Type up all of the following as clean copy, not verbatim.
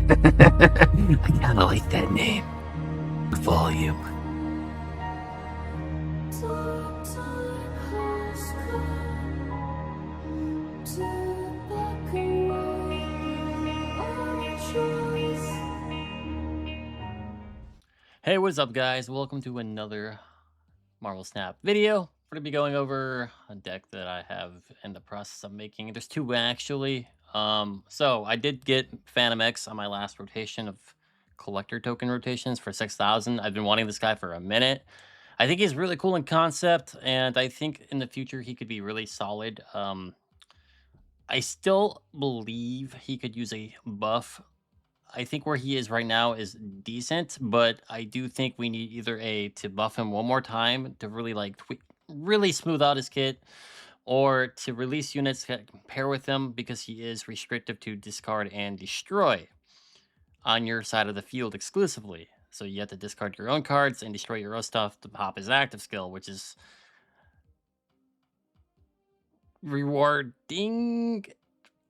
I kind of like that name. Volume. Hey, what's up, guys? Welcome to another Marvel Snap video. We're gonna be going over a deck that I have in the process of making. There's two actually. So I did get Fantomex on my last rotation of collector token rotations for 6,000. I've been wanting this guy for a minute. I think he's really cool in concept, and I think in the future he could be really solid. I still believe he could use a buff. I think where he is right now is decent, but I do think we need either a to buff him one more time to really like really smooth out his kit, or to release units that can pair with him because he is restrictive to discard and destroy on your side of the field exclusively. So you have to discard your own cards and destroy your own stuff to pop his active skill, which is rewarding.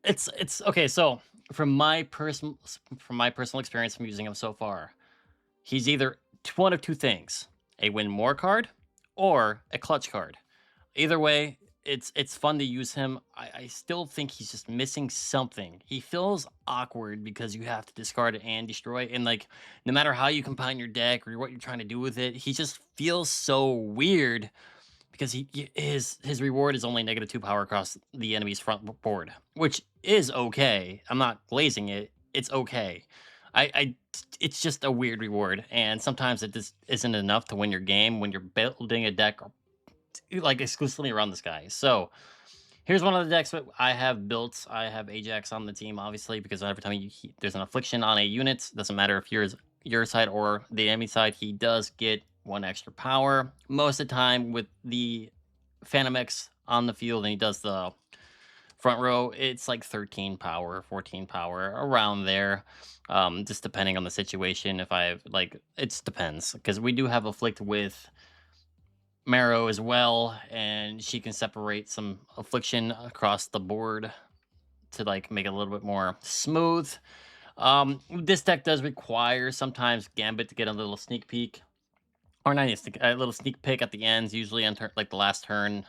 It's okay. So from my personal experience from using him so far, he's either one of two things: a win more card or a clutch card. Either way, it's fun to use him. I still think he's just missing something. He feels awkward because you have to discard it and destroy it. And like no matter how you combine your deck or what you're trying to do with it, he just feels so weird because his reward is only -2 power across the enemy's front board, which is okay. I'm not glazing it. It's okay. I it's just a weird reward, and sometimes it just isn't enough to win your game when you're building a deck like exclusively around this guy. So here's one of the decks that I have built. I have Ajax on the team, obviously, because every time there's an affliction on a unit, doesn't matter if your side or the enemy side, he does get one extra power. Most of the time with the Fantomex on the field, and he does the front row, it's like 13 power, 14 power, around there. Just depending on the situation. If I have like, it depends because we do have afflict with Marrow as well, and she can separate some affliction across the board to like make it a little bit more smooth. This deck does require sometimes Gambit to get a little sneak peek, or not a little sneak peek at the ends, usually on like the last turn.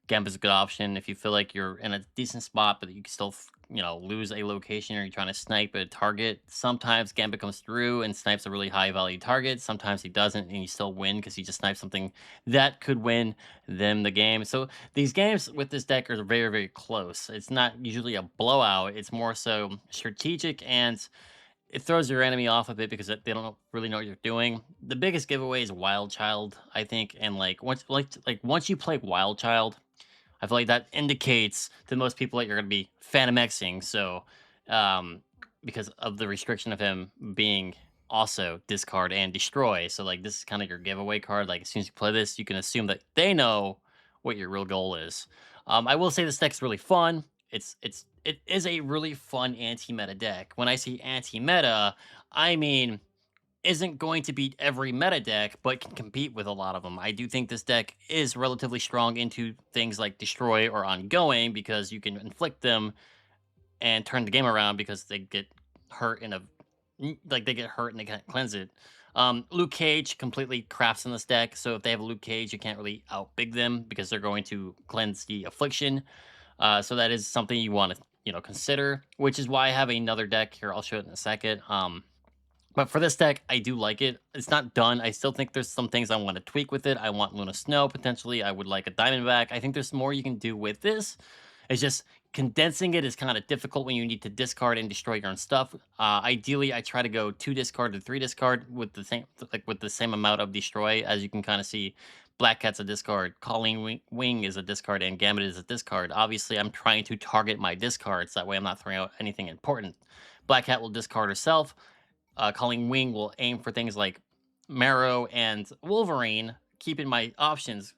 Gambit's a good option if you feel like you're in a decent spot, but you can still, lose a location or you're trying to snipe a target. Sometimes Gambit comes through and snipes a really high value target. Sometimes he doesn't, and you still win because he just snipes something that could win them the game. So these games with this deck are very, very close. It's not usually a blowout. It's more so strategic, and it throws your enemy off a bit because they don't really know what you're doing. The biggest giveaway is Wild Child, I think, and once you play Wild Child, I feel like that indicates to most people that you're going to be Fantomexing. So, because of the restriction of him being also discard and destroy. So, like, this is kind of your giveaway card. Like, as soon as you play this, you can assume that they know what your real goal is. I will say this deck's really fun. It is a really fun anti-meta deck. When I say anti-meta, I mean isn't going to beat every meta deck, but can compete with a lot of them. I do think this deck is relatively strong into things like Destroy or Ongoing because you can inflict them and turn the game around because they get hurt they get hurt and they can't cleanse it. Luke Cage completely crafts in this deck, so if they have a Luke Cage, you can't really outbig them because they're going to cleanse the affliction. So that is something you want to consider, which is why I have another deck here. I'll show it in a second. But for this deck, I do like it. It's not done. I still think there's some things I want to tweak with it. I want Luna Snow, potentially. I would like a Diamondback. I think there's more you can do with this. It's just condensing it is kind of difficult when you need to discard and destroy your own stuff. Ideally, I try to go 2 discard to 3 discard with the same amount of destroy. As you can kind of see, Black Cat's a discard, Calling Wing is a discard, and Gambit is a discard. Obviously, I'm trying to target my discards. That way I'm not throwing out anything important. Black Cat will discard herself. Calling Wing will aim for things like Marrow and Wolverine, keeping my options,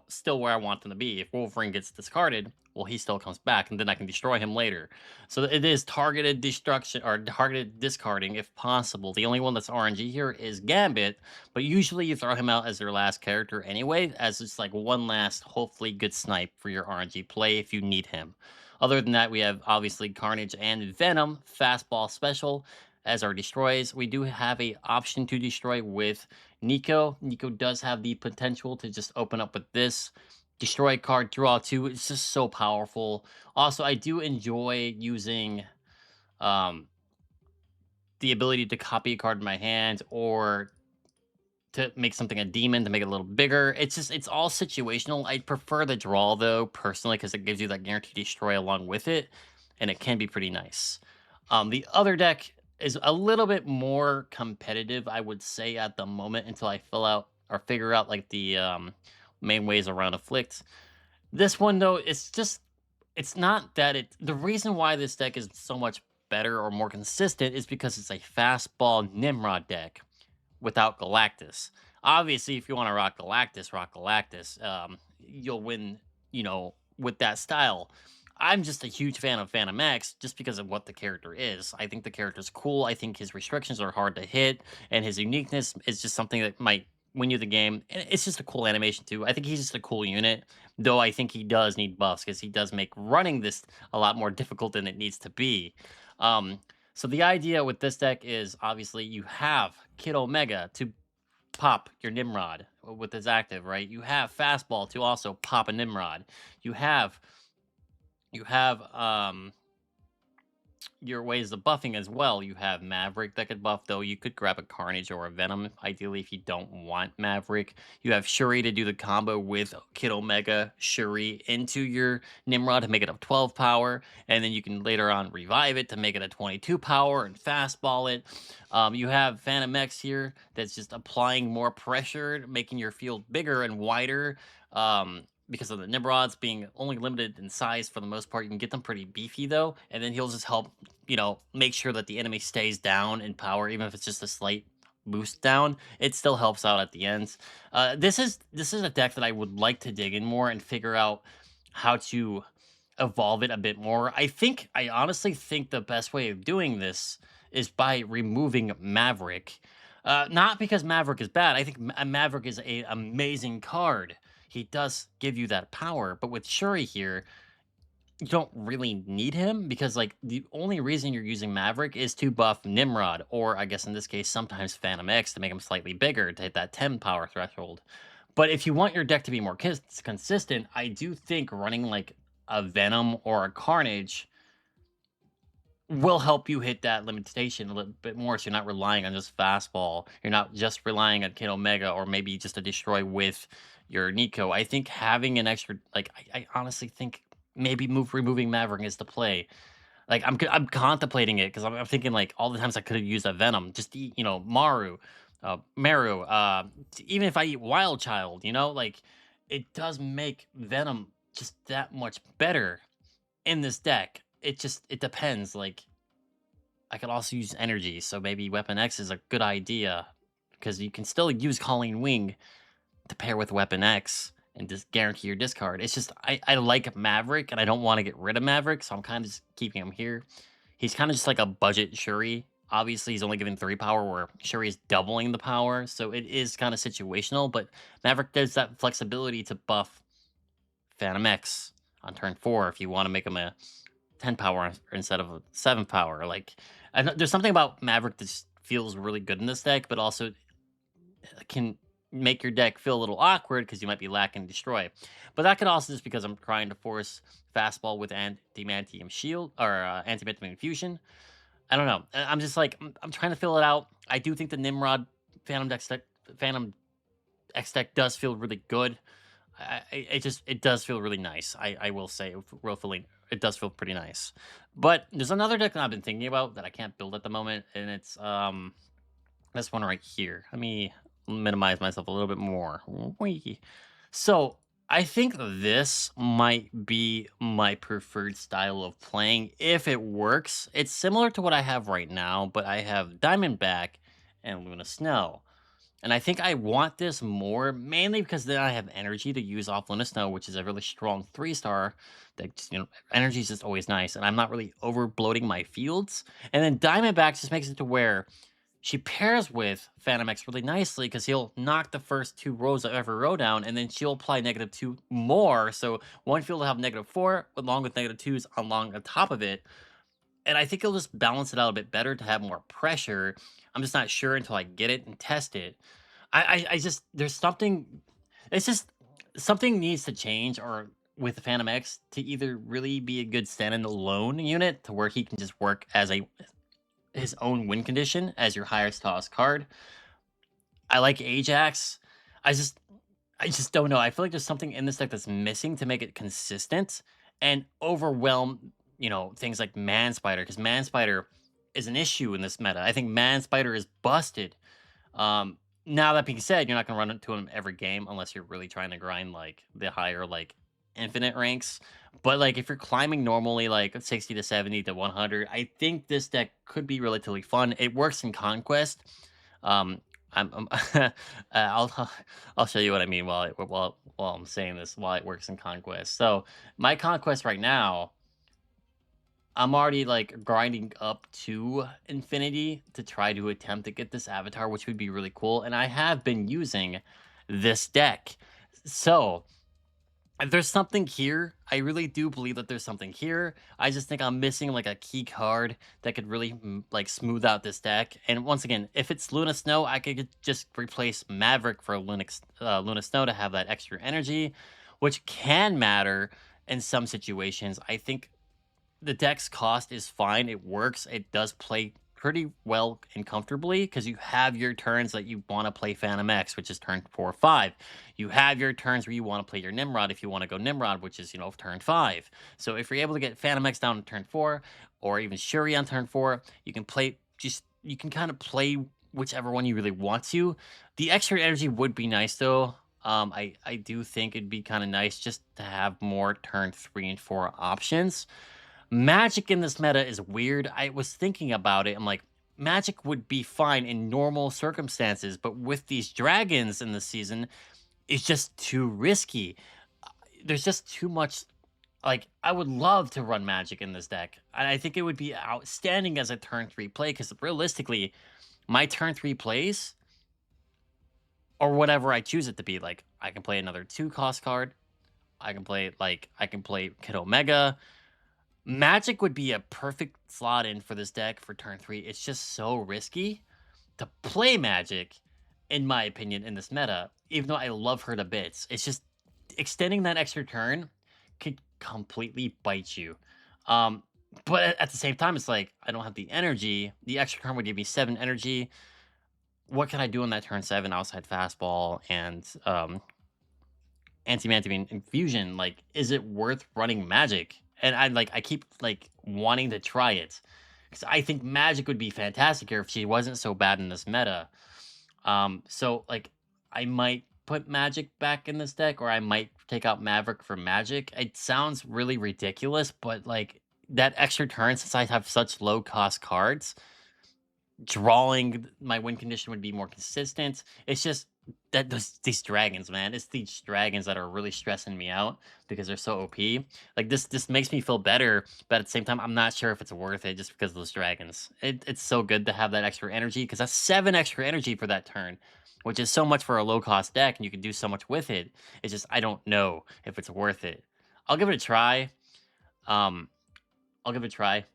still where I want them to be. If Wolverine gets discarded, well, he still comes back, and then I can destroy him later. So it is targeted destruction or targeted discarding if possible. The only one that's RNG here is Gambit, but usually you throw him out as your last character anyway, as it's like one last, hopefully good snipe for your RNG play if you need him. Other than that, we have obviously Carnage and Venom, fastball special as our destroys. We do have a option to destroy with Nico. Nico does have the potential to just open up with this. Destroy card, draw two. It's just so powerful. Also, I do enjoy using um, the ability to copy a card in my hand or to make something a demon to make it a little bigger. It's just it's all situational. I prefer the draw though personally because it gives you that guaranteed destroy along with it, and it can be pretty nice. The other deck is a little bit more competitive, I would say, at the moment until I fill out or figure out like the main ways around afflict. This one though, it's not that it. The reason why this deck is so much better or more consistent is because it's a fastball Nimrod deck without Galactus. Obviously, if you want to rock Galactus, rock Galactus. You'll win, with that style. I'm just a huge fan of Fantomex just because of what the character is. I think the character's cool. I think his restrictions are hard to hit, and his uniqueness is just something that might win you the game. And it's just a cool animation too. I think he's just a cool unit, though I think he does need buffs because he does make running this a lot more difficult than it needs to be. Um, so the idea with this deck is obviously you have Kid Omega to pop your Nimrod with his active, right? You have fastball to also pop a Nimrod. You have your ways of buffing as well. You have Maverick that could buff, though you could grab a Carnage or a Venom, ideally, if you don't want Maverick. You have Shuri to do the combo with Kid Omega, Shuri into your Nimrod to make it a 12 power, and then you can later on revive it to make it a 22 power and fastball it. You have Phantom X here that's just applying more pressure, making your field bigger and wider. Because of the Nimrods being only limited in size for the most part. You can get them pretty beefy though, and then he'll just help, make sure that the enemy stays down in power, even if it's just a slight boost down. It still helps out at the ends. This is a deck that I would like to dig in more and figure out how to evolve it a bit more. I honestly think the best way of doing this is by removing Maverick. Not because Maverick is bad. I think Maverick is a amazing card. He does give you that power, but with Shuri here, you don't really need him because like the only reason you're using Maverick is to buff Nimrod, or I guess in this case sometimes Phantom X to make him slightly bigger to hit that 10 power threshold. But if you want your deck to be more consistent, I do think running like a Venom or a Carnage will help you hit that limitation a little bit more, so you're not relying on just fastball. You're not just relying on Kid Omega or maybe just a destroy with your Nico. I think having an extra, like, I honestly think maybe removing Maverick is the play. Like, I'm contemplating it because I'm thinking like all the times I could have used a Venom, just eat, Maru, even if I eat Wild Child, like it does make Venom just that much better in this deck. It depends. Like, I could also use energy, so maybe Weapon X is a good idea because you can still use Colleen Wing to pair with Weapon X and just guarantee your discard. It's just I like Maverick and I don't want to get rid of Maverick, so I'm kind of just keeping him here. He's kind of just like a budget Shuri. Obviously, he's only given 3 power, where Shuri is doubling the power, so it is kind of situational. But Maverick does that flexibility to buff Phantom X on turn 4 if you want to make him a 10 power instead of a 7 power. Like, there's something about Maverick that just feels really good in this deck, but also can make your deck feel a little awkward because you might be lacking destroy. But that could also just because I'm trying to force fastball with antimantium shield or antimantium infusion. I don't know. I'm just like I'm trying to fill it out. I do think the Nimrod Phantom X deck does feel really good. It does feel really nice. I will say, willfully, it does feel pretty nice. But there's another deck that I've been thinking about that I can't build at the moment, and it's this one right here. Let me minimize myself a little bit more. Wee. So I think this might be my preferred style of playing if it works. It's similar to what I have right now, but I have Diamondback and Luna Snow. And I think I want this more, mainly because then I have energy to use off Luna Snow, which is a really strong 3-star. That energy is just always nice, and I'm not really over bloating my fields. And then Diamondback just makes it to where she pairs with Fantomex really nicely because he'll knock the first 2 rows of every row down, and then she'll apply -2 more, so one field will have -4 along with -2s along the top of it, and I think it'll just balance it out a bit better to have more pressure. I'm just not sure until I get it and test it. I just there's something it's just something needs to change or with the Phantom X to either really be a good stand-alone unit to where he can just work as a his own win condition as your highest toss card. I like Ajax. I just I just don't know. I feel like there's something in this deck that's missing to make it consistent and overwhelm, things like Man Spider, because Man Spider is an issue in this meta. I think Man Spider is busted. Now that being said, you're not gonna run into him every game unless you're really trying to grind like the higher like infinite ranks. But like if you're climbing normally like 60 to 70 to 100, I think this deck could be relatively fun. It works in Conquest. Um, I'll I'll show you what I mean while I'm saying this. While it works in Conquest, so my Conquest right now, I'm already like grinding up to infinity to try to attempt to get this avatar, which would be really cool. And I have been using this deck. So if there's something here. I really do believe that there's something here. I just think I'm missing like a key card that could really like smooth out this deck. And once again, if it's Luna Snow, I could just replace Maverick for Luna Snow to have that extra energy, which can matter in some situations. I think the deck's cost is fine. It works. It does play pretty well and comfortably because you have your turns that you want to play Phantom X, which is turn 4 or 5. You have your turns where you want to play your Nimrod if you want to go Nimrod, which is, turn 5. So if you're able to get Phantom X down to turn 4 or even Shuri on turn 4, you can kind of play whichever one you really want to. The extra energy would be nice though. I do think it'd be kind of nice just to have more turn 3 and 4 options. Magic in this meta is weird. I was thinking about it. I'm like, Magic would be fine in normal circumstances, but with these dragons in the season, it's just too risky. There's just too much. Like, I would love to run Magic in this deck. And I think it would be outstanding as a turn 3 play because realistically, my turn 3 plays, or whatever I choose it to be, like, I can play another 2 cost card. I can play Kid Omega. Magic would be a perfect slot in for this deck for turn 3. It's just so risky to play Magic, in my opinion, in this meta, even though I love her to bits. It's just extending that extra turn could completely bite you. But at the same time, it's like I don't have the energy. The extra turn would give me 7 energy. What can I do on that turn 7 outside fastball and anti-mantimine infusion? Like, is it worth running Magic? And I keep like wanting to try it because I think Magic would be fantastic here if she wasn't so bad in this meta. So like I might put Magic back in this deck, or I might take out Maverick for Magic. It sounds really ridiculous, but like that extra turn, since I have such low cost cards, drawing my win condition would be more consistent. It's just that these dragons, man. It's these dragons that are really stressing me out because they're so OP. Like this makes me feel better, but at the same time, I'm not sure if it's worth it just because of those dragons. It's so good to have that extra energy because that's 7 extra energy for that turn, which is so much for a low cost deck, and you can do so much with it. It's just I don't know if it's worth it. I'll give it a try. Um, I'll give it a try.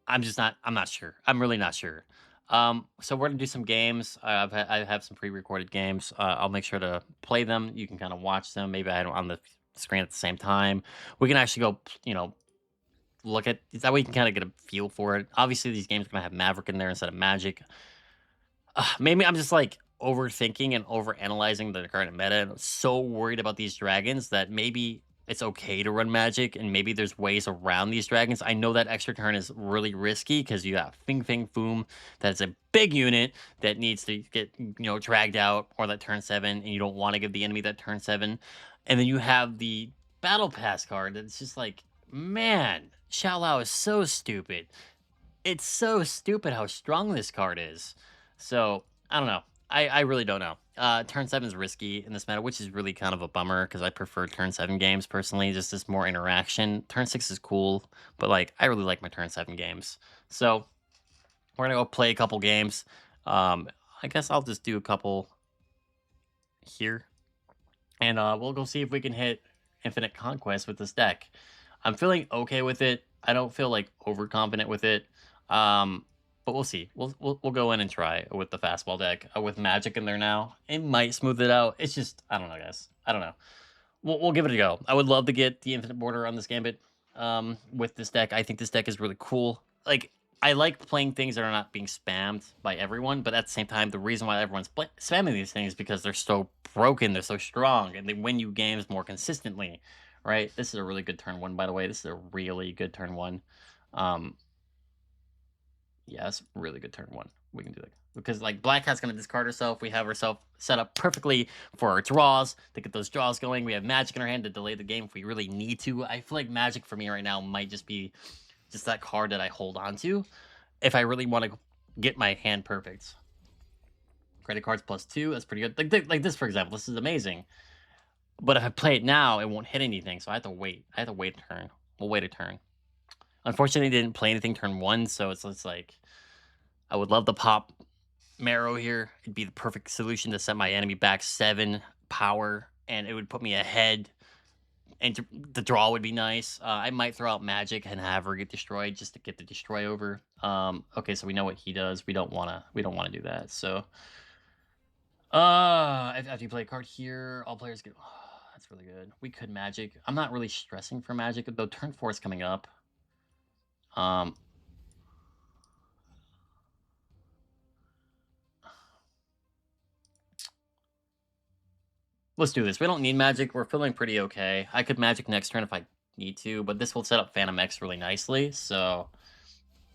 I'm not sure. I'm really not sure. So we're gonna do some games. I have some pre-recorded games. I'll make sure to play them. You can kind of watch them. Maybe I don't on the screen at the same time. We can actually go, look at that way you can kind of get a feel for it. Obviously, these games are gonna have Maverick in there instead of Magic. Maybe I'm just like overthinking and overanalyzing the current meta and so worried about these dragons that maybe it's okay to run Magic and maybe there's ways around these dragons. I know that extra turn is really risky because you got Fing Fing Foom, that's a big unit that needs to get dragged out, or that turn 7, and you don't want to give the enemy that turn 7. And then you have the Battle Pass card that's just like, man, Xiao Lao is so stupid. It's so stupid how strong this card is. So, I don't know. I really don't know. Turn 7 is risky in this meta, which is really kind of a bummer because I prefer turn 7 games personally. Just this more interaction. Turn 6 is cool, but like I really like my turn 7 games. So, We're gonna go play a couple games. I guess I'll just do a couple here, and we'll go see if we can hit Infinite Conquest with this deck. I'm feeling okay with it. I don't feel like overconfident with it. But we'll see. We'll go in and try with the fastball deck with Magic in there now. It might smooth it out. It's just I don't know, guys. I don't know. We'll give it a go. I would love to get the Infinite Border on this Gambit with this deck. I think this deck is really cool. Like I like playing things that are not being spammed by everyone, but at the same time, the reason why everyone's spamming these things is because they're so broken, they're so strong, and they win you games more consistently, right? This is a really good turn one, by the way. This is a really good turn one. Yes, really good turn one. We can do it because like Black Cat's gonna discard herself. We have herself set up perfectly for our draws to get those draws going. We have Magic in our hand to delay the game if we really need to. I feel like Magic for me right now might just be just that card that I hold on to if I really want to get my hand perfect. Credit cards +2, that's pretty good. Like this, for example, this is amazing. But if I play it now, it won't hit anything, so I have to wait. I have to wait a turn. We'll wait a turn. Unfortunately, didn't play anything turn one, so it's like I would love to pop Marrow here. It'd be the perfect solution to send my enemy back 7 power, and it would put me ahead. And the draw would be nice. I might throw out Magic and have her get destroyed just to get the destroy over. Okay, so we know what he does. We don't wanna do that. So, after you play a card here, all players get. Oh, that's really good. We could Magic. I'm not really stressing for Magic though. Turn 4 is coming up. Let's do this. We don't need Magic. We're feeling pretty okay. I could Magic next turn if I need to, but this will set up Fantomex really nicely. So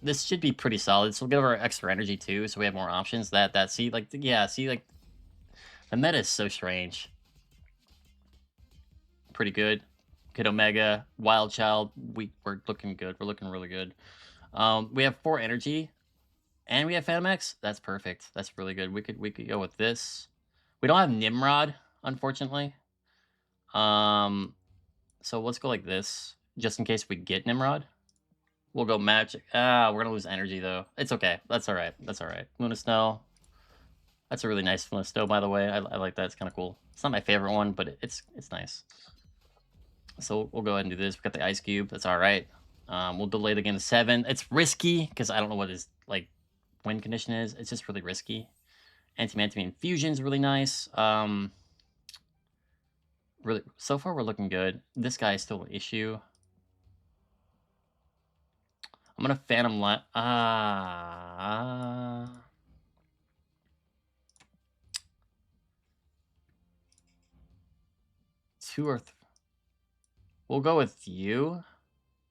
this should be pretty solid. This will give our extra energy too, so we have more options. See like the meta is so strange. Pretty good. Kid Omega, Wild Child. We're looking good. We're looking really good. We have 4 energy, and we have Fantomex. That's perfect. That's really good. We could go with this. We don't have Nimrod, unfortunately. So let's go like this, just in case we get Nimrod. We'll go Magic. We're gonna lose energy though. It's okay. That's all right. That's all right. Luna Snow. That's a really nice Luna Snow, by the way. I like that. It's kind of cool. It's not my favorite one, but it's nice. So we'll go ahead and do this. We got the Ice Cube. That's all right. We'll delay the game to 7. It's risky because I don't know what his like win condition is. It's just really risky. Anti-Mantimane Infusion is really nice. Really, so far we're looking good. This guy is still an issue. I'm gonna Phantom Let. 2 or we'll go with you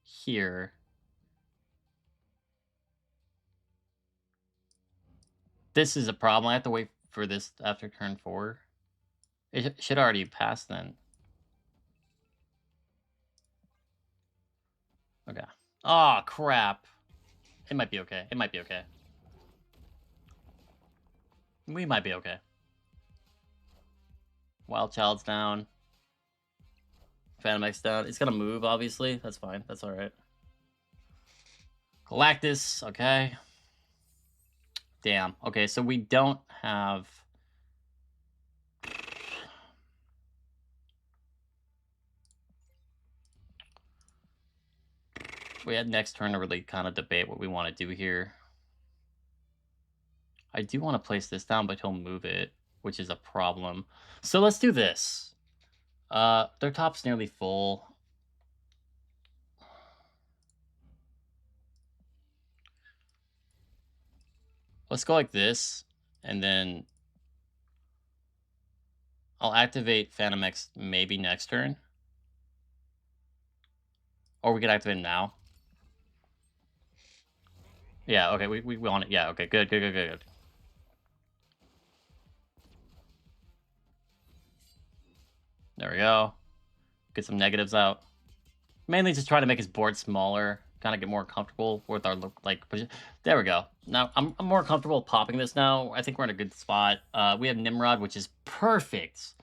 here. This is a problem. I have to wait for this after turn 4. It should already pass then. Okay. Oh, crap. It might be okay. It might be okay. We might be okay. Wild Child's down. Fantomex down. It's gonna move, obviously. That's fine. That's alright. Galactus. Okay. Damn. Okay, so we don't have... We had next turn to really kind of debate what we want to do here. I do want to place this down, but he'll move it, which is a problem. So let's do this. Their top's nearly full. Let's go like this, and then I'll activate Fantomex maybe next turn. Or we could activate him now. Yeah, okay, we want it. Yeah, okay, good. There we go. Get some negatives out. Mainly just try to make his board smaller, kind of get more comfortable with our like position. There we go. Now I'm more comfortable popping this now. I think we're in a good spot. We have Nimrod, which is perfect.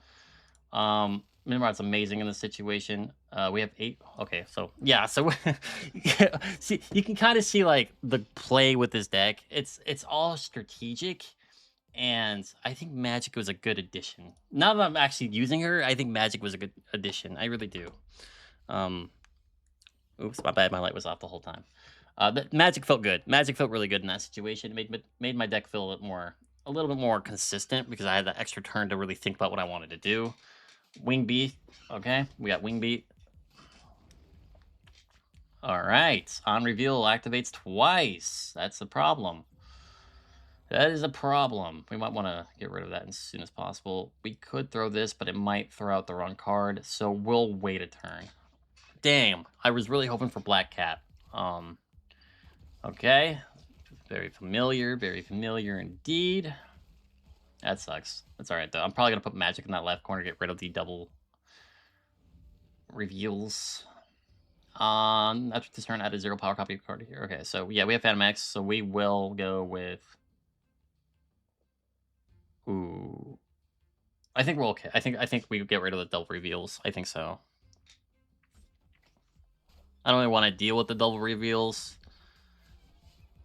Nimrod's amazing in this situation. We have 8. Okay, so yeah, so yeah, see, you can kind of see like the play with this deck. It's all strategic, and I think Magic was a good addition. Now that I'm actually using her, I think Magic was a good addition. I really do. Oops, my bad. My light was off the whole time. Magic felt good. Magic felt really good in that situation. It made my deck feel a little bit more consistent because I had that extra turn to really think about what I wanted to do. Wing Beat. Okay, we got Wing Beat. All right, on reveal activates twice. That's the problem. That is a problem. We might want to get rid of that as soon as possible. We could throw this, but it might throw out the wrong card, so we'll wait a turn. Damn, I was really hoping for Black Cat. Okay, very familiar indeed. That sucks. That's all right though. I'm probably gonna put Magic in that left corner, get rid of the double reveals. After this turn, add a 0 power copy card here. Okay, so yeah, we have Fantomex, so we will go with. Ooh, I think we're okay. I think we get rid of the double reveals. I think so. I don't really want to deal with the double reveals.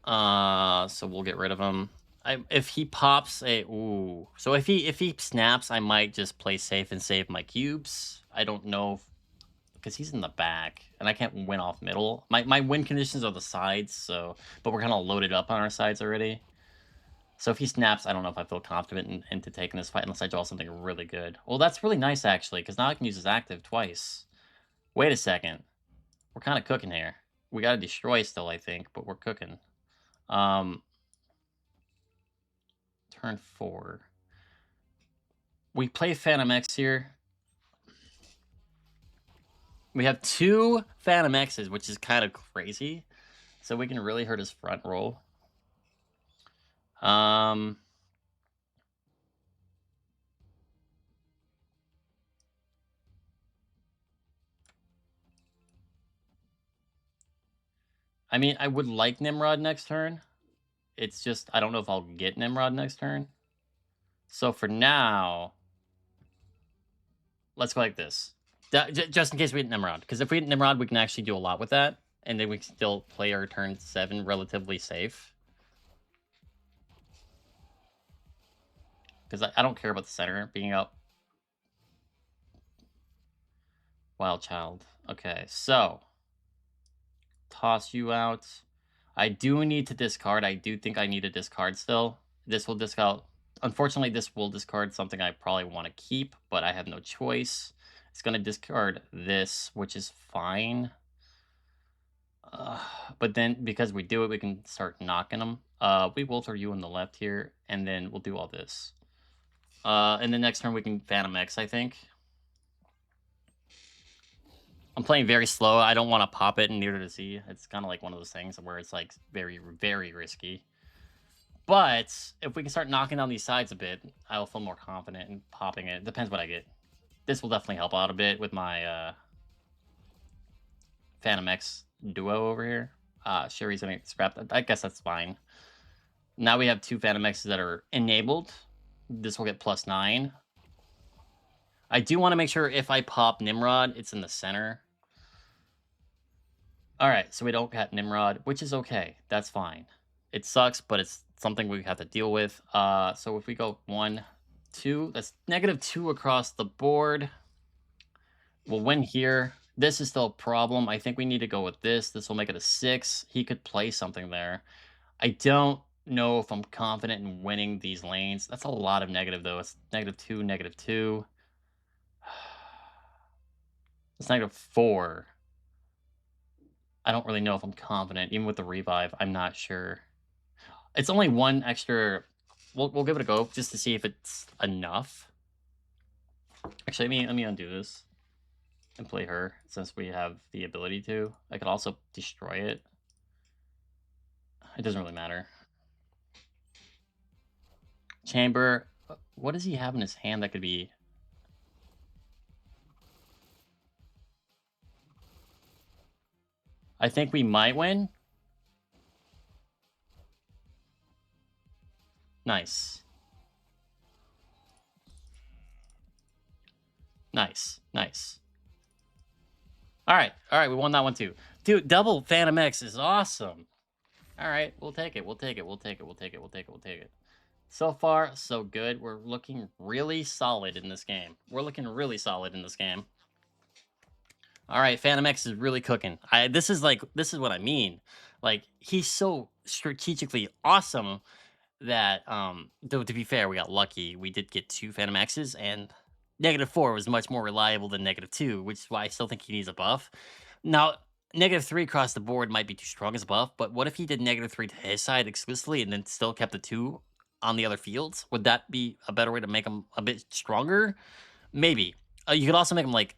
So we'll get rid of him. If he pops so if he snaps, I might just play safe and save my cubes. I don't know because he's in the back and I can't win off middle. My win conditions are the sides, so but we're kind of loaded up on our sides already. So if he snaps, I don't know if I feel confident into taking this fight unless I draw something really good. Well, that's really nice actually, because now I can use his active twice. Wait a second. We're kind of cooking here. We got to destroy still, I think, but we're cooking. Turn 4. We play Fantomex here. We have 2 Fantomexes, which is kind of crazy. So we can really hurt his front row. I mean, I would like Nimrod next turn. It's just, I don't know if I'll get Nimrod next turn. So for now, let's go like this. Just in case we hit Nimrod. Because if we hit Nimrod, we can actually do a lot with that. And then we can still play our turn 7 relatively safe. Because I don't care about the center being up. Wild Child. Okay, so. Toss you out. I do need to discard. I do think I need to discard still. This will discard. Unfortunately, this will discard something I probably want to keep, but I have no choice. It's going to discard this, which is fine. But then, because we do it, we can start knocking them. We will throw you on the left here, and then we'll do all this. And the next turn, we can Fantomex, I think. I'm playing very slow. I don't want to pop it, and neither does he. It's kind of like one of those things where it's like very, very risky. But if we can start knocking down these sides a bit, I'll feel more confident in popping it. Depends what I get. This will definitely help out a bit with my Fantomex duo over here. Sure, he's going to scrap that. I guess that's fine. Now we have 2 Fantomexes that are enabled. This will get +9. I do want to make sure if I pop Nimrod, it's in the center. All right, so we don't get Nimrod, which is okay. That's fine. It sucks, but it's something we have to deal with. So if we go 1, 2, that's -2 across the board. We'll win here. This is still a problem. I think we need to go with this. This will make it a 6. He could play something there. I don't know if I'm confident in winning these lanes. That's a lot of negative, though. It's -2, -2. It's -4. I don't really know if I'm confident. Even with the revive, I'm not sure. It's only 1 extra. We'll give it a go just to see if it's enough. Actually, let me undo this and play her since we have the ability to. I could also destroy it. It doesn't really matter. Chamber. What does he have in his hand that could be? I think we might win. Nice. Nice. Nice. All right. All right. We won that one too. Dude, double Fantomex is awesome. All right. We'll take it. We'll take it. We'll take it. We'll take it. We'll take it. We'll take it. So far, so good. We're looking really solid in this game. We're looking really solid in this game. All right, Fantomex is really cooking. This is what I mean. Like, he's so strategically awesome that though to be fair, we got lucky. We did get 2 Fantomexes, and -4 was much more reliable than -2, which is why I still think he needs a buff. Now, -3 across the board might be too strong as a buff, but what if he did -3 to his side exclusively and then still kept the 2 on the other fields? Would that be a better way to make him a bit stronger? Maybe. You could also make him like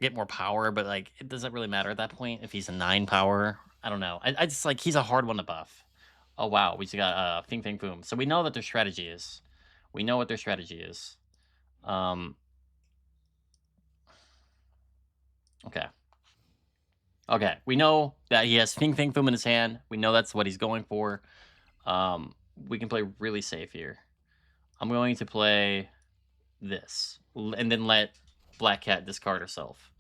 get more power, but like it doesn't really matter at that point if he's a 9 power. I don't know. I just like he's a hard one to buff. Oh wow, we just got Fing Fang Boom. So we know that their strategy is. We know what their strategy is. Okay. Okay. We know that he has Fing Fang Boom in his hand. We know that's what he's going for. We can play really safe here. I'm going to play this and then let Black Cat discard herself.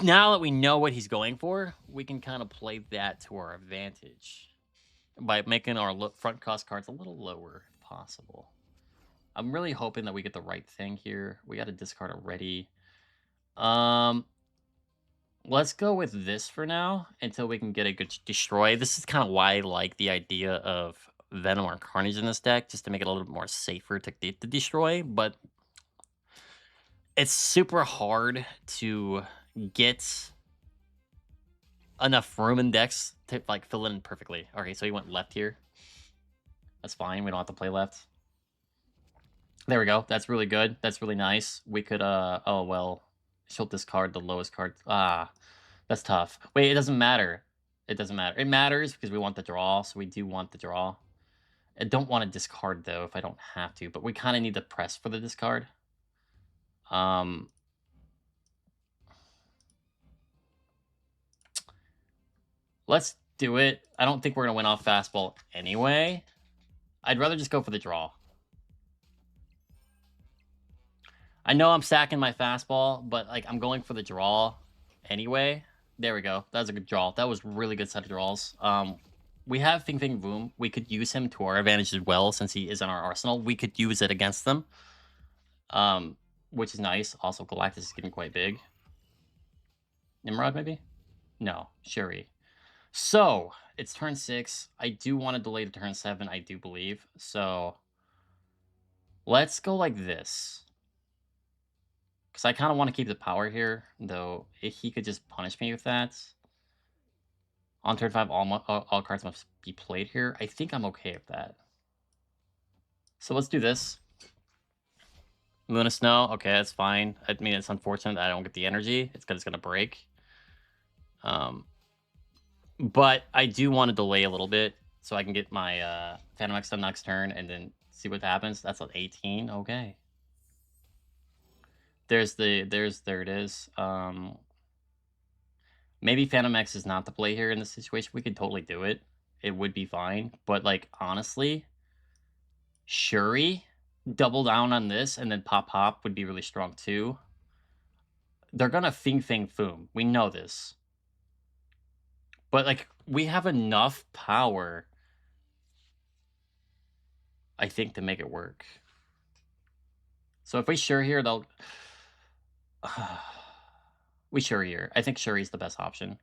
Now that we know what he's going for, we can kind of play that to our advantage by making our front cost cards a little lower if possible. I'm really hoping that we get the right thing here. We got a discard already. Let's go with this for now until we can get a good destroy. This is kind of why I like the idea of Venom or Carnage in this deck, just to make it a little bit more safer to destroy, but it's super hard to get enough room in decks to like fill it in perfectly. Okay, so he went left here. That's fine. We don't have to play left. There we go. That's really good. That's really nice. We could oh well, she'll discard the lowest card. That's tough. Wait, it doesn't matter. It doesn't matter. It matters because we want the draw, so we do want the draw. I don't want to discard though if I don't have to, but we kind of need to press for the discard. Let's do it. I don't think we're gonna win off fastball anyway. I'd rather just go for the draw. I know I'm stacking my fastball, but like I'm going for the draw anyway. There we go. That was a good draw. That was really good set of draws. We have Fing Fang Boom. We could use him to our advantage as well since he is in our arsenal. We could use it against them, which is nice. Also, Galactus is getting quite big. Nimrod, maybe? No, Shuri. So, it's turn 6. I do want to delay to turn 7, I do believe. So, let's go like this. Because I kind of want to keep the power here, though if he could just punish me with that. On turn 5, all cards must be played here. I think I'm okay with that. So let's do this. Luna Snow, okay, that's fine. I mean, it's unfortunate that I don't get the energy. It's because it's going to break. But I do want to delay a little bit so I can get my Fantomex done next turn and then see what happens. That's an 18. Okay. There it is. Maybe Fantomex is not the play here in this situation. We could totally do it. It would be fine. But like honestly, Shuri, double down on this and then pop would be really strong too. They're gonna Fing Fang Foom. We know this. But like we have enough power, I think, to make it work. So if we Shuri here, they'll we Shuri here. I think Shuri's the best option.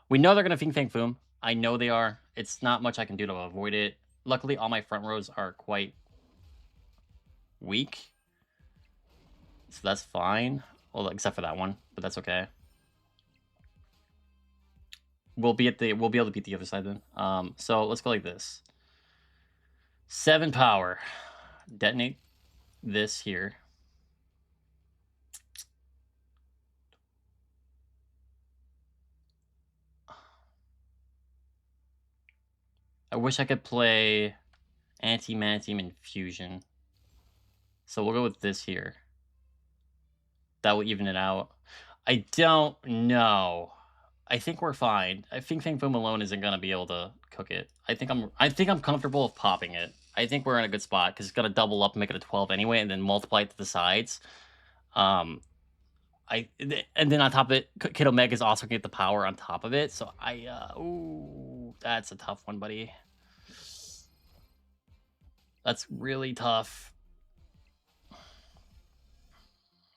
We know they're gonna Fing Fang Foom. I know they are. It's not much I can do to avoid it. Luckily, all my front rows are quite weak. So that's fine. Well, except for that one, but that's okay. We'll be able to beat the other side then. So let's go like this. 7 power. Detonate this here. I wish I could play Anti-Mantine Infusion. So we'll go with this here. That will even it out. I don't know. I think we're fine. I think Fang Foom alone isn't gonna be able to cook it. I think I'm comfortable with popping it. I think we're in a good spot because it's gonna double up and make it a 12 anyway, and then multiply it to the sides. And then on top of it, Kid Omega is also gonna get the power on top of it. So ooh, that's a tough one, buddy. That's really tough.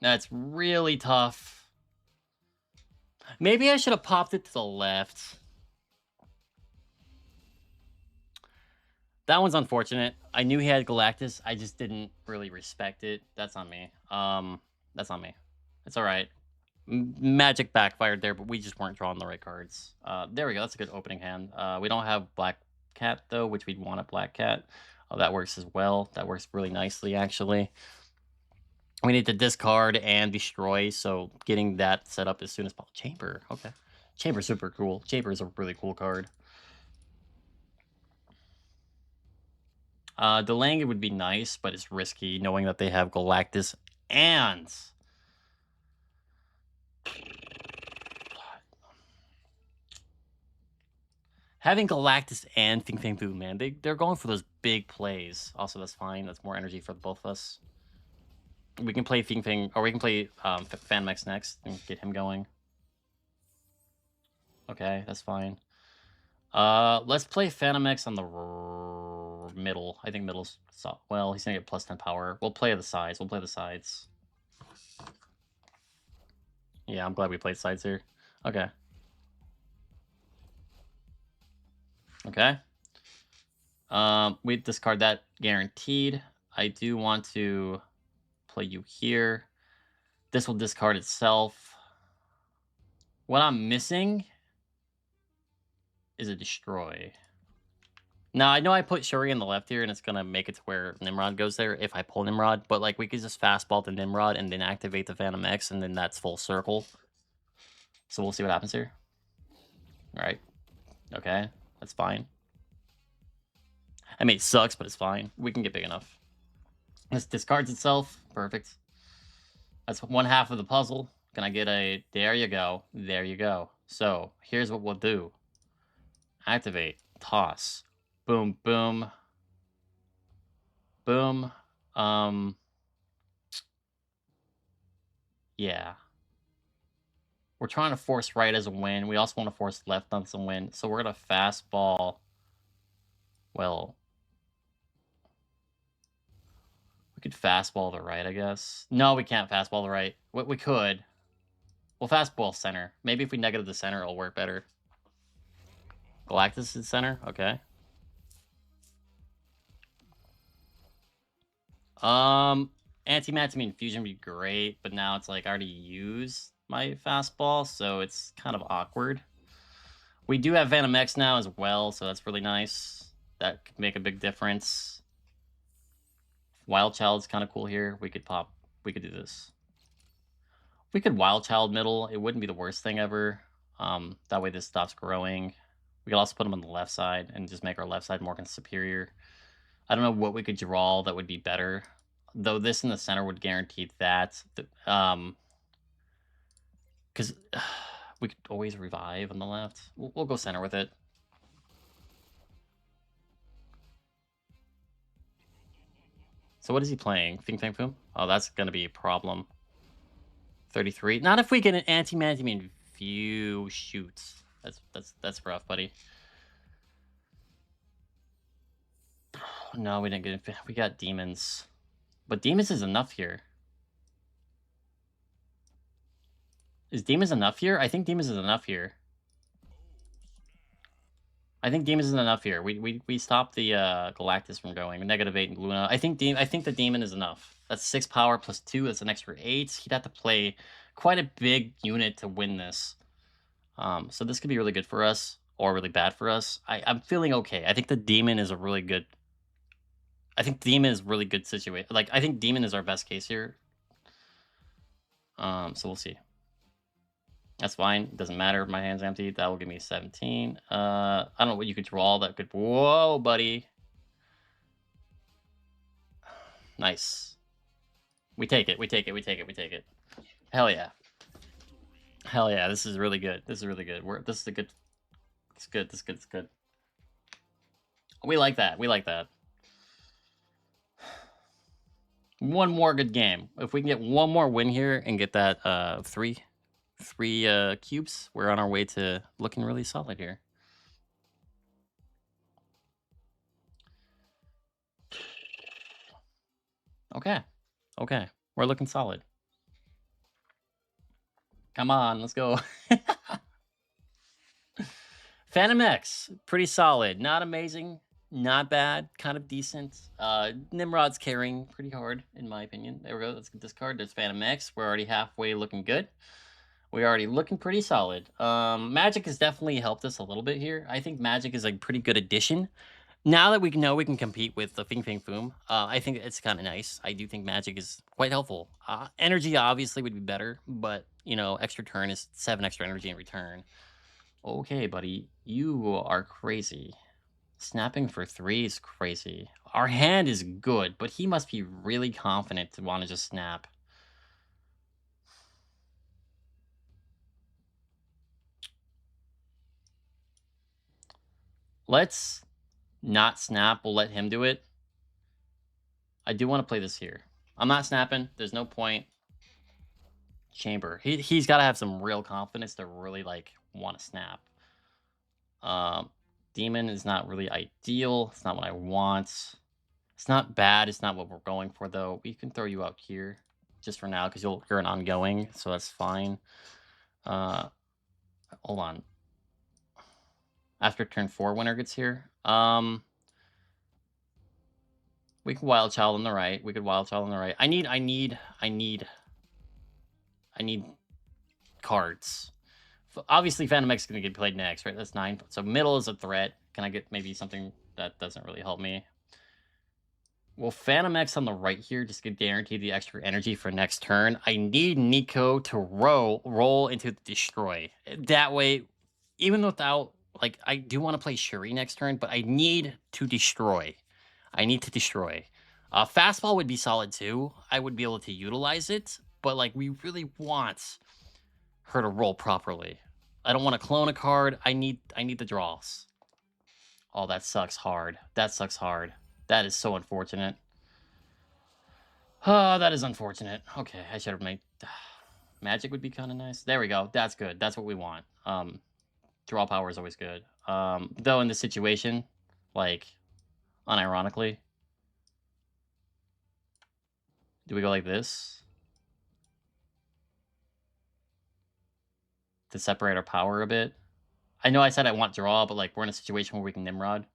That's really tough. Maybe I should have popped it to the left. That one's unfortunate. I knew he had Galactus. I just didn't really respect it. That's on me. That's on me. It's all right. Magic backfired there, but we just weren't drawing the right cards. There we go. That's a good opening hand. We don't have Black Cat, though, which we'd want a Black Cat. Oh, that works as well. That works really nicely, actually. We need to discard and destroy, so getting that set up as soon as possible. Chamber, okay. Chamber's super cool. Chamber is a really cool card. Delaying it would be nice, but it's risky knowing that they have Galactus and... Having Galactus and Think Think Boom, man, they're going for those big plays. Also, that's fine. That's more energy for both of us. We can play Think Think, or we can play Fantomex next and get him going. Okay, that's fine. Let's play Fantomex on the middle. I think middle's... Well, he's gonna get plus 10 power. We'll play the sides. We'll play the sides. Yeah, I'm glad we played sides here. Okay. Okay. We discard that guaranteed. I do want to play you here. This will discard itself. What I'm missing is a destroy. Now, I know I put Shuri on the left here, and it's going to make it to where Nimrod goes there if I pull Nimrod, but like we could just fastball to Nimrod and then activate the Fantomex, and then that's full circle. So we'll see what happens here. All right. Okay, that's fine. I mean, it sucks, but it's fine. We can get big enough. This discards itself. Perfect. That's one half of the puzzle. Can I get a... There you go. There you go. So, here's what we'll do. Activate. Toss. Boom, boom. Boom. Yeah. We're trying to force right as a win. We also want to force left on some win. So we're going to fastball. Well... We could fastball the right, I guess. No, we can't fastball the right. We could. We'll fastball center. Maybe if we negative the center, it'll work better. Galactus is center? Okay. Anti-Matamine Fusion would be great, but now it's like I already used my fastball, so it's kind of awkward. We do have Fantomex now as well, so that's really nice. That could make a big difference. Wild Child's kind of cool here. We could do this. We could Wild Child middle. It wouldn't be the worst thing ever. That way this stops growing. We could also put him on the left side and just make our left side more superior. I don't know what we could draw that would be better. Though this in the center would guarantee that. Because we could always revive on the left. We'll go center with it. So what is he playing? Fing Fang Foom? Oh, that's going to be a problem. 33. Not if we get an anti-Matamine View. Shoot. That's rough, buddy. No, we didn't get it. We got demons. But demons is enough here. Is demons enough here? I think demons is enough here. I think demons is enough here. We stopped the Galactus from going. -8 Luna. I think the demon is enough. That's 6 power plus 2. That's an extra 8. He'd have to play quite a big unit to win this. So this could be really good for us or really bad for us. I'm feeling okay. I think the demon is a really good... I think demon is really good situation. Like, I think demon is our best case here. So we'll see. That's fine. Doesn't matter. My hand's empty. That will give me 17. I don't know what you could draw that could... Whoa, buddy. Nice. We take it. We take it. We take it. We take it. Hell yeah. Hell yeah. This is really good. This is really good. This is a good... It's good. This is good. It's good. We like that. We like that. One more good game. If we can get one more win here and get that three cubes, we're on our way to looking really solid here. Okay. Okay. We're looking solid. Come on, let's go. Fantomex, pretty solid. Not amazing, not bad, kind of decent. Nimrod's carrying pretty hard, in my opinion. There we go. Let's get this card. There's Fantomex. We're already halfway looking good. We're already looking pretty solid. Magic has definitely helped us a little bit here. I think Magic is a pretty good addition. Now that we know we can compete with the Fing Fang Foom, I think it's kind of nice. I do think Magic is quite helpful. Energy obviously would be better, but you know, extra turn is 7 extra energy in return. Okay, buddy, you are crazy. Snapping for 3 is crazy. Our hand is good, but he must be really confident to want to just snap. Let's not snap. We'll let him do it. I do want to play this here. I'm not snapping. There's no point. Chamber. He's got to have some real confidence to really, like, want to snap. Demon is not really ideal. It's not what I want. It's not bad. It's not what we're going for, though. We can throw you out here just for now because you're an ongoing, so that's fine. Hold on. After turn 4, winner gets here. We can Wild Child on the right. We could Wild Child on the right. I need cards. Obviously, Fantomex is going to get played next, right? That's 9. So middle is a threat. Can I get maybe something that doesn't really help me? Well, Fantomex on the right here just to guarantee the extra energy for next turn. I need Nico to roll into the destroy. That way, even without, like, I do want to play Shuri next turn, but I need to destroy. I need to destroy. Fastball would be solid too. I would be able to utilize it, but like we really want her to roll properly. I don't want to clone a card. I need the draws. Oh, that sucks hard. That sucks hard. That is so unfortunate. Oh, that is unfortunate. Okay, I should have made... Magic would be kind of nice. There we go. That's good. That's what we want. Draw power is always good. Though in this situation, like, unironically, do we go like this? To separate our power a bit? I know I said I want draw, but like we're in a situation where we can Nimrod.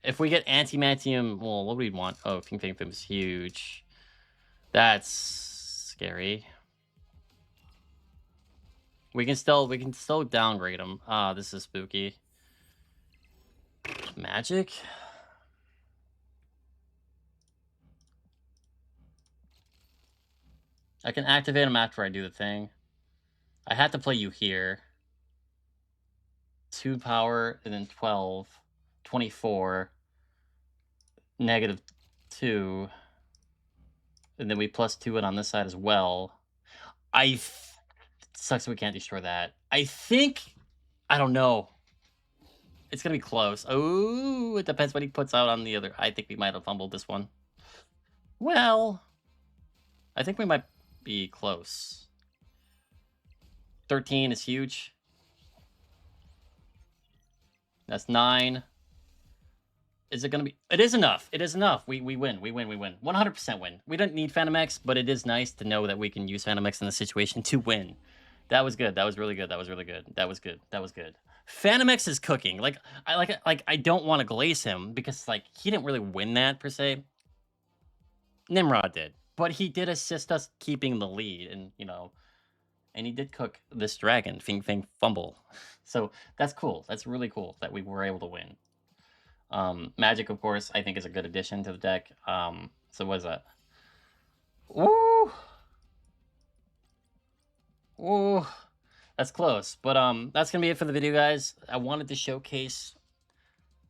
If we get Antimantium, well, what do we want? Oh, Fing Fang Foom is huge. That's scary. We can still downgrade him. Ah, this is spooky. Magic? I can activate him after I do the thing. I had to play you here. 2 power, and then 12. 24. -2. And then we +2 it on this side as well. Sucks we can't destroy that. I think... I don't know. It's going to be close. Oh, it depends what he puts out on the other. I think we might have fumbled this one. Well, I think we might be close. 13 is huge. That's 9. Is it going to be... It is enough. It is enough. We win. We win. 100% win. We don't need Fantomex, but it is nice to know that we can use Fantomex in the situation to win. That was good. That was really good. That was really good. That was good. That was good. Fantomex is cooking. Like I don't want to glaze him because like he didn't really win that per se. Nimrod did, but he did assist us keeping the lead, and you know, and he did cook this dragon. Fing Fang fumble. So that's cool. That's really cool that we were able to win. Magic, of course, I think is a good addition to the deck. So what is that? Ooh. Ooh. That's close. But that's gonna be it for the video, guys. I wanted to showcase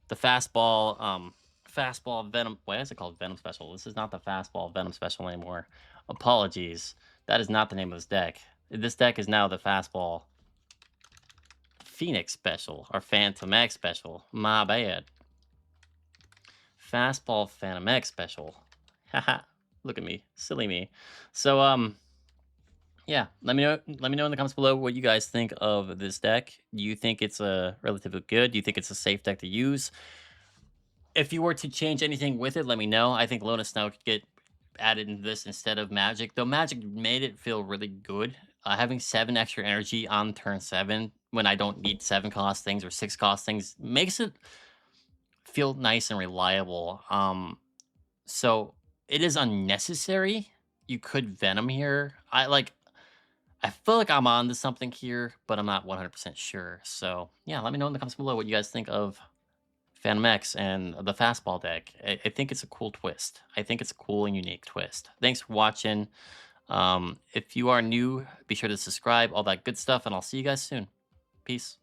the fastball Venom. Why is it called Venom Special? This is not the fastball Venom Special anymore. Apologies. That is not the name of this deck. This deck is now the fastball Phoenix Special, or Fantomex Special. My bad. Fastball Fantomex Special. Haha. Look at me, silly me. So yeah, let me know in the comments below what you guys think of this deck. Do you think it's a relatively good? Do you think it's a safe deck to use? If you were to change anything with it, let me know. I think Lona Snow could get added into this instead of Magic, though Magic made it feel really good. Having 7 extra energy on turn 7 when I don't need 7 cost things or 6 cost things makes it feel nice and reliable. So it is unnecessary. You could Venom here. I feel like I'm on to something here, but I'm not 100% sure. So yeah, let me know in the comments below what you guys think of Fantomex and the fastball deck. I think it's a cool twist. I think it's a cool and unique twist. Thanks for watching. If you are new, be sure to subscribe, all that good stuff, and I'll see you guys soon. Peace.